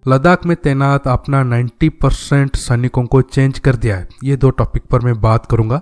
लद्दाख में तैनात अपना 90% सैनिकों को चेंज कर दिया है। ये दो टॉपिक पर मैं बात करूंगा।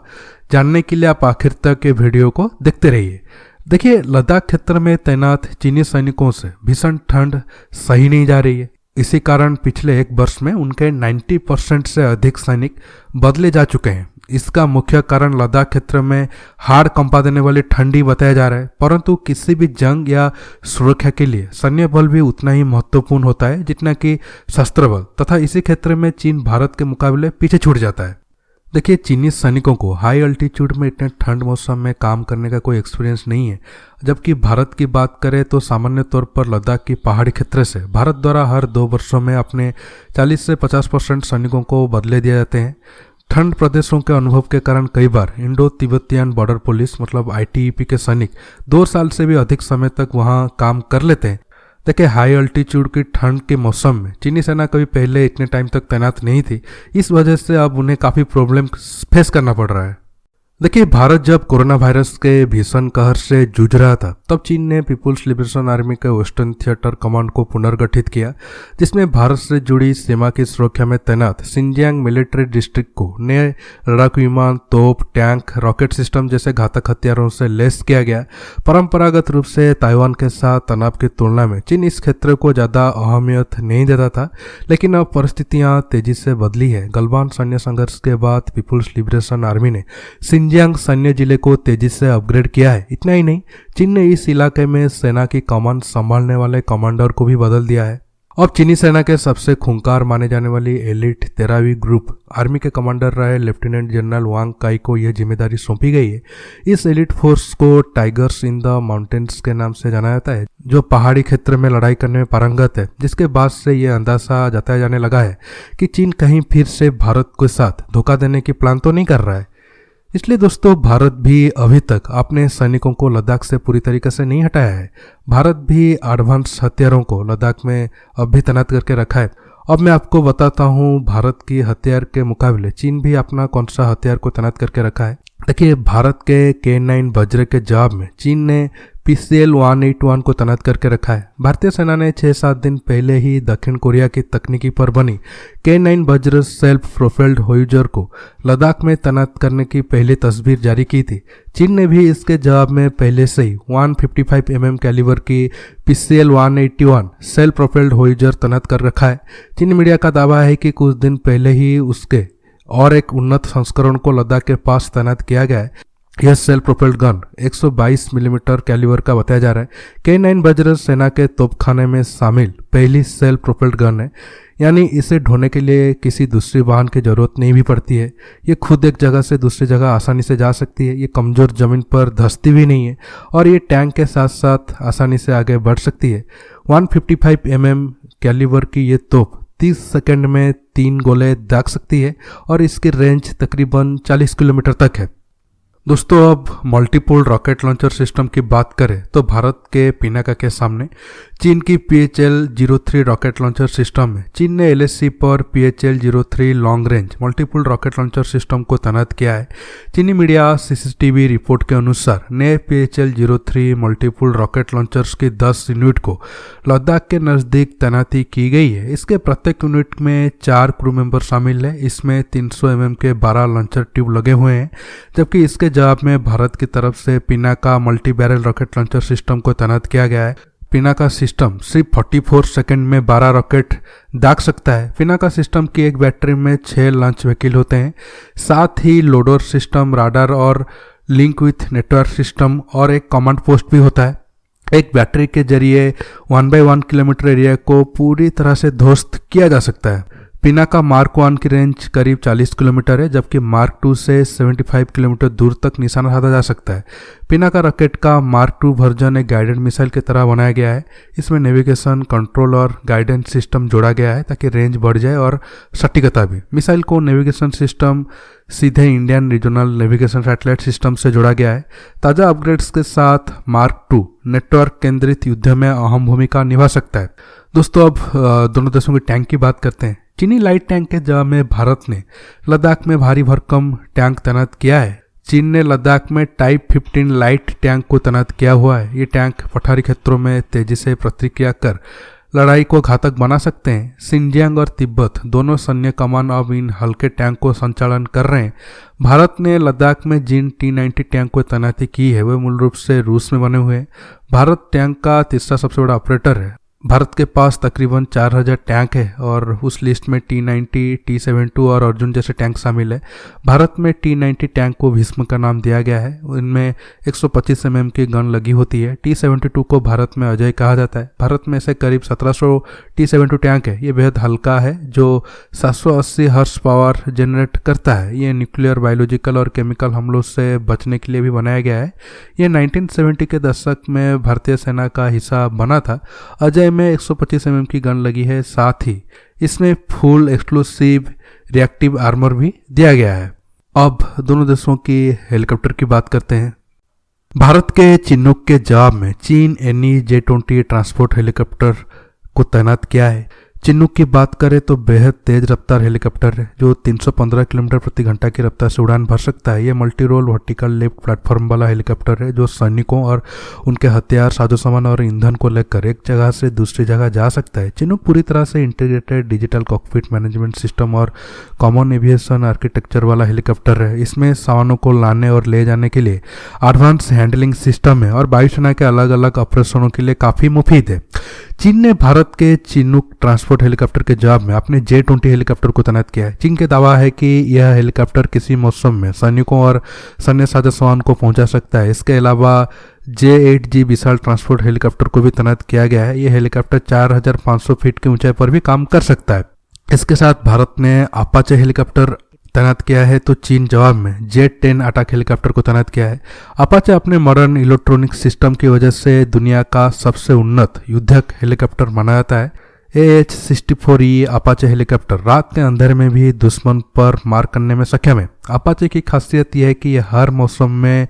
जानने के लिए आप आखिर तक ये वीडियो को देखते रहिए। देखिए, लद्दाख क्षेत्र में तैनात चीनी सैनिकों से भीषण ठंड सही नहीं जा रही है। इसी कारण पिछले एक वर्ष में उनके 90% से अधिक सैनिक बदले जा चुके हैं। इसका मुख्य कारण लद्दाख क्षेत्र में हाड़ कंपा देने वाली ठंडी बताया जा रहा है, परंतु किसी भी जंग या सुरक्षा के लिए सैन्य बल भी उतना ही महत्वपूर्ण होता है जितना कि शस्त्र बल, तथा इसी क्षेत्र में चीन भारत के मुकाबले पीछे छूट जाता है। देखिए, चीनी सैनिकों को हाई अल्टीट्यूड में इतने ठंड मौसम में काम करने का कोई एक्सपीरियंस नहीं है, जबकि भारत की बात करें तो सामान्य तौर पर लद्दाख की पहाड़ी क्षेत्र से भारत द्वारा हर 2 वर्षों में अपने 40 से 50% सैनिकों को बदले दिए जाते हैं। ठंड प्रदेशों के अनुभव के कारण कई बार इंडो तिब्बतियन बॉर्डर पुलिस मतलब ITBP के सैनिक 2 साल से भी अधिक समय तक वहां काम कर लेते हैं। देखिए, हाई अल्टीट्यूड की ठंड के मौसम में चीनी सेना कभी पहले इतने टाइम तक तैनात नहीं थी। इस वजह से अब उन्हें काफ़ी प्रॉब्लम फेस करना पड़ रहा है। देखिए, भारत जब कोरोना वायरस के भीषण कहर से जूझ रहा था, तब चीन ने पीपुल्स लिबरेशन आर्मी के वेस्टर्न थिएटर कमांड को पुनर्गठित किया, जिसमें भारत से जुड़ी सीमा की सुरक्षा में तैनात सिंजियांग मिलिट्री डिस्ट्रिक्ट को नए लड़ाकू विमान, तोप, टैंक, रॉकेट सिस्टम जैसे घातक हथियारों से लैस किया गया। परंपरागत रूप से ताइवान के साथ तनाव की तुलना में चीन इस क्षेत्र को ज़्यादा अहमियत नहीं देता था, लेकिन अब परिस्थितियाँ तेजी से बदली है। गलवान सैन्य संघर्ष के बाद पीपुल्स लिबरेशन आर्मी ने सिंजियांग सैन्य जिले को तेजी से अपग्रेड किया है। इतना ही नहीं, चीन ने इस इलाके में सेना की कमान संभालने वाले कमांडर को भी बदल दिया है। अब चीनी सेना के सबसे खूंखार माने जाने वाली एलिट 13वीं ग्रुप आर्मी के कमांडर रहे लेफ्टिनेंट जनरल वांग काई को यह जिम्मेदारी सौंपी गई है। इस एलिट फोर्स को टाइगर्स इन द माउंटेन्स के नाम से जाना जाता है, जो पहाड़ी क्षेत्र में लड़ाई करने में पारंगत है, जिसके बाद से यह अंदाजा जताया जाने लगा है कि चीन कहीं फिर से भारत के साथ धोखा देने की प्लान तो नहीं कर रहा है। इसलिए दोस्तों, भारत भी अभी तक अपने सैनिकों को लद्दाख से पूरी तरीके से नहीं हटाया है। भारत भी एडवांस हथियारों को लद्दाख में अब भी तैनात करके रखा है। अब मैं आपको बताता हूँ भारत की हथियार के मुकाबले चीन भी अपना कौन सा हथियार को तैनात करके रखा है। देखिए, भारत के K9 वज्र के जवाब में चीन ने PCL-181 को तैनात करके रखा है। भारतीय सेना ने 6-7 दिन पहले ही दक्षिण कोरिया की तकनीकी पर बनी K9 वज्र सेल्फ प्रोपेल्ड होवित्जर को लद्दाख में तैनात करने की पहली तस्वीर जारी की थी। चीन ने भी इसके जवाब में पहले से ही 155 mm कैलिबर की PCL-181 सेल्फ प्रोपेल्ड होवित्जर तैनात कर रखा है। चीनी मीडिया का दावा है कि कुछ दिन पहले ही उसके और एक उन्नत संस्करण को लद्दाख के पास तैनात किया गया है। यह self propelled gun 122 millimetre calibre का बताया जा रहा है। K9 वज्र सेना के तोपखाने में शामिल पहली सेल्फ प्रोपेल्ड गन है, यानी इसे ढोने के लिए किसी दूसरी वाहन की जरूरत नहीं भी पड़ती है। ये खुद एक जगह से दूसरी जगह आसानी से जा सकती है। ये कमजोर जमीन पर धंसती भी नहीं है और ये टैंक के साथ साथ आसानी से आगे बढ़ सकती है। 155 mm कैलिबर की ये तोप 30 सेकंड में 3 गोले दाग सकती है और इसकी रेंज तकरीबन 40 किलोमीटर तक है। दोस्तों, अब मल्टीपल रॉकेट लॉन्चर सिस्टम की बात करें तो भारत के पिनाका के सामने चीन की PHL-03 रॉकेट लॉन्चर सिस्टम है। चीन ने LSC पर PHL-03 long range multiple rocket launcher system को तैनात किया है। चीनी मीडिया CCTV रिपोर्ट के अनुसार नए PHL-03 मल्टीपल रॉकेट लॉन्चर्स की 10 यूनिट को लद्दाख के नज़दीक तैनाती की गई है। इसके प्रत्येक यूनिट में 4 क्रू मेंबर शामिल है। इसमें 300 mm के 12 लॉन्चर ट्यूब लगे हुए हैं, जबकि इसके जवाब में भारत की तरफ से Pinaka multi barrel rocket launcher system को तैनात किया गया है। पिनाका सिस्टम सिर्फ 44 सेकंड में 12 रॉकेट दाग सकता है। पिनाका सिस्टम की एक बैटरी में 6 लॉन्च व्हीकल होते हैं, साथ ही लोडर सिस्टम, राडार और लिंक विथ नेटवर्क सिस्टम और एक कमांड पोस्ट भी होता है। एक बैटरी के जरिए 1/1 किलोमीटर एरिया को पूरी तरह से ध्वस्त किया जा सकता है। पिनाका मार्क 1 की रेंज करीब 40 किलोमीटर है, जबकि मार्क 2 से 75 किलोमीटर दूर तक निशाना साधा जा सकता है। पिनाका रॉकेट का मार्क 2 वर्जन एक गाइडेड मिसाइल की तरह बनाया गया है। इसमें नेविगेशन, कंट्रोल और गाइडेंस सिस्टम जोड़ा गया है ताकि रेंज बढ़ जाए और सटीकता भी। मिसाइल को नेविगेशन सिस्टम सीधे Indian regional navigation satellite system से जोड़ा गया है। ताज़ा अपग्रेड्स के साथ मार्क 2 नेटवर्क केंद्रित युद्ध में अहम भूमिका निभा सकता है। दोस्तों, अब दोनों देशों की टैंक की बात करते हैं। चीनी लाइट टैंक के जवाब में भारत ने लद्दाख में भारी भरकम टैंक तैनात किया है। चीन ने लद्दाख में टाइप 15 लाइट टैंक को तैनात किया हुआ है। ये टैंक पठारी क्षेत्रों में तेजी से प्रतिक्रिया कर लड़ाई को घातक बना सकते हैं। सिंजियांग और तिब्बत दोनों सैन्य कमान अब इन हल्के टैंक को संचालन कर रहे हैं। भारत ने लद्दाख में जिन T-90 टैंक को तैनाती की है वे मूल रूप से रूस में बने हुए हैं। भारत टैंक का तीसरा सबसे बड़ा ऑपरेटर है। भारत के पास तकरीबन 4000 टैंक है और उस लिस्ट में T-90, T-72 और अर्जुन जैसे टैंक शामिल है। भारत में T-90 टैंक को भीष्म का नाम दिया गया है। इनमें 125 mm की गन लगी होती है। T-72 को भारत में अजय कहा जाता है। भारत में से करीब 1700 T-72 टैंक है। ये बेहद हल्का है जो 780 हॉर्स पावर जनरेट करता है। ये न्यूक्लियर, बायोलॉजिकल और केमिकल हमलों से बचने के लिए भी बनाया गया है। ये 1970 के दशक में भारतीय सेना का हिस्सा बना था। अजय में 125 mm की गन लगी है। साथ ही इसमें फुल एक्सक्लूसिव रिएक्टिव आर्मर भी दिया गया है। अब दोनों देशों की हेलीकॉप्टर की बात करते हैं। भारत के चिनूक के जवाब में चीन NE-J-20 ट्रांसपोर्ट हेलीकॉप्टर को तैनात किया है। चिनूक की बात करें तो बेहद तेज रफ्तार हेलीकॉप्टर है जो 315 किलोमीटर प्रति घंटा की रफ्तार से उड़ान भर सकता है। यह multi role vertical lift platform वाला हेलीकॉप्टर है जो सैनिकों और उनके हथियार, साजो सामान और ईंधन को लेकर एक जगह से दूसरी जगह जा सकता है। चिनूक पूरी तरह से integrated digital cockpit management system और कॉमन एविएशन आर्किटेक्चर वाला हेलीकॉप्टर है। इसमें सामानों को लाने और ले जाने के लिए एडवांस हैंडलिंग सिस्टम है और वायुसेना के अलग अलग ऑपरेशनों के लिए काफ़ी मुफीद है। चीन ने भारत के चिनूक ट्रांसपोर्ट हेलीकॉप्टर के जवाब में अपने J-20 हेलीकॉप्टर को तैनात किया है। चीन का दावा है कि यह हेलीकॉप्टर किसी मौसम में सैनिकों और सैन्य साजो सामान को पहुंचा सकता है। इसके अलावा J-8G विशाल ट्रांसपोर्ट हेलीकॉप्टर को भी तैनात किया गया है। यह हेलीकॉप्टर 4500 फीट की ऊंचाई पर भी काम कर सकता है। इसके साथ भारत ने अपाचे हेलीकॉप्टर तैनात किया है तो चीन जवाब में J-10 अटैक हेलीकॉप्टर को तैनात किया है। अपाचे अपने मॉडर्न इलेक्ट्रॉनिक सिस्टम की वजह से दुनिया का सबसे उन्नत युद्धक हेलीकॉप्टर माना जाता है। AH-64E अपाचे हेलीकॉप्टर रात के अंधेरे में भी दुश्मन पर मार करने में सक्षम है। अपाचे की खासियत यह है कि यह हर मौसम में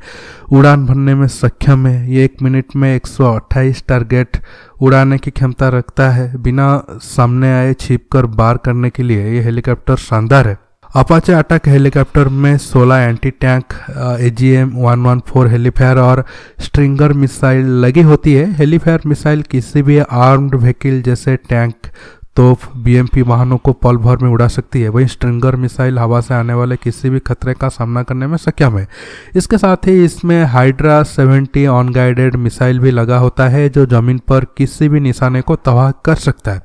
उड़ान भरने में सक्षम है। ये 1 मिनट में 128 टारगेट उड़ाने की क्षमता रखता है। बिना सामने आए छिपकर वार करने के लिए यह हेलीकॉप्टर शानदार है। अपाचे अटैक हेलीकॉप्टर में 16 एंटी टैंक AGM-114 हेलीफायर और स्ट्रिंगर मिसाइल लगी होती है। हेलीफायर मिसाइल किसी भी आर्म्ड व्हीकल जैसे टैंक, तोप, BMP वाहनों को पल भर में उड़ा सकती है। वहीं स्ट्रिंगर मिसाइल हवा से आने वाले किसी भी खतरे का सामना करने में सक्षम है। इसके साथ ही इसमें हाइड्रा 70 ऑन गाइडेड मिसाइल भी लगा होता है जो जमीन पर किसी भी निशाने को तबाह कर सकता है।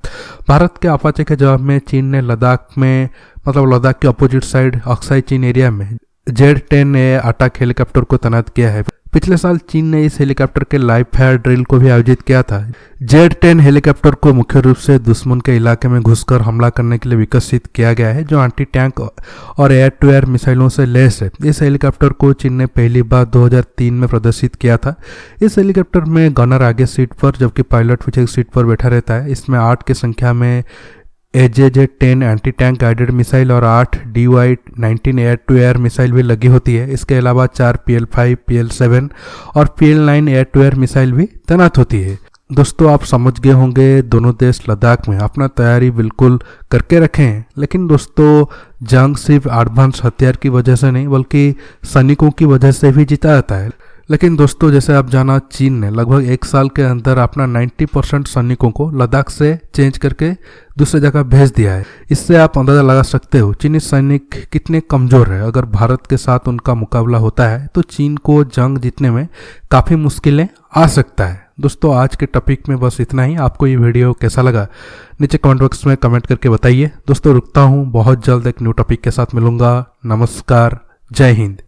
भारत के अपाचे के जवाब में चीन ने लद्दाख के अपोजिट साइड अक्साई चीन एरिया में J-10A अटैक हेलीकॉप्टर को तैनात किया है। पिछले साल चीन ने इस हेलीकॉप्टर के लाइव फायर ड्रिल को भी आयोजित किया था। J-10 हेलीकॉप्टर को मुख्य रूप से दुश्मन के इलाके में घुसकर हमला करने के लिए विकसित किया गया है जो एंटी टैंक और एयर टू एयर मिसाइलों से लैस है। इस हेलीकॉप्टर को चीन ने पहली बार 2003 में प्रदर्शित किया था। इस हेलीकॉप्टर में गनर आगे सीट पर जबकि पायलट पीछे सीट पर बैठा रहता है। इसमें 8 की संख्या में AJ-10 anti tank guided missile और 8 DY-19 air to air missile भी लगी होती है। इसके अलावा 4 PL-5, PL-7 और PL-9 air to air missile भी तैनात होती है। दोस्तों आप समझ गए होंगे दोनों देश लद्दाख में अपना तैयारी बिल्कुल करके रखे हैं। लेकिन दोस्तों जंग सिर्फ एडवांस हथियार की वजह से नहीं बल्कि सैनिकों की वजह से भी जीता जाता है। लेकिन दोस्तों जैसे आप जाना चीन ने लगभग 1 साल के अंदर अपना 90% सैनिकों को लद्दाख से चेंज करके दूसरी जगह भेज दिया है। इससे आप अंदाजा लगा सकते हो चीनी सैनिक कितने कमजोर है। अगर भारत के साथ उनका मुकाबला होता है तो चीन को जंग जीतने में काफ़ी मुश्किलें आ सकता है। दोस्तों आज के टॉपिक में बस इतना ही। आपको ये वीडियो कैसा लगा नीचे कमेंट बॉक्स में कमेंट करके बताइए। दोस्तों रुकता हूँ, बहुत जल्द एक न्यू टॉपिक के साथ मिलूंगा। नमस्कार, जय हिंद।